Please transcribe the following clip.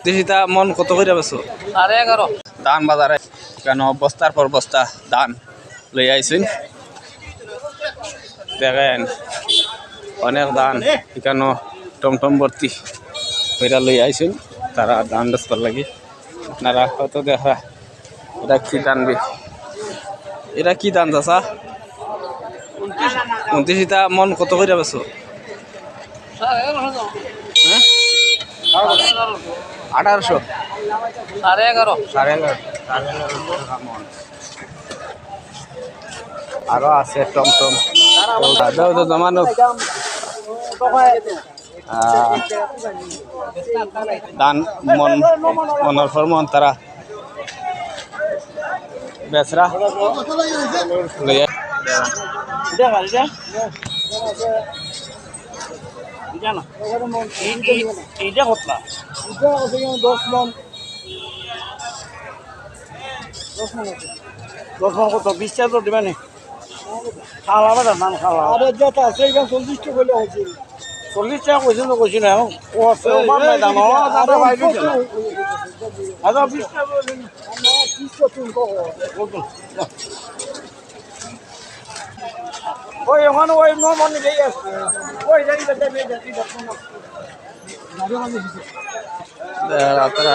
দেশিটা মন কত করে বেছো? 11.5 ধান বাজারে কেন বস্তার পর বস্তা ধান লই আইছেন দেখেন অনেক ধান এখানে টমটম ভর্তি ওইটা লই আইছেন তারা ধান বেচবার লাগে আপনারা হয়তো দেখা এটা কি ধান এটা কি ধান চাচা 29টা মন কত করে বেছো? হ্যাঁ 1800 11.5 আরো আছে টমটম জমানো ধান মনের পর মন তারা বেচরা লইয়া কত 20 টাকা তো দিবা নি খাওয়া হবে ধান খাওয়া আরে যেটা আছে এখানে 40 টাকা হইলে হচ্ছে 40 টাকা কইছেন তো কইছি না ও আছে ও মান নাই দাম আরে ভাই দিছে আদা 20 টাকা বলেন আমরা 30 টাকা তুমি কো ওই ওখানে ওই নো মনে দেই আছে ওই যাই যাই যাই আপনারা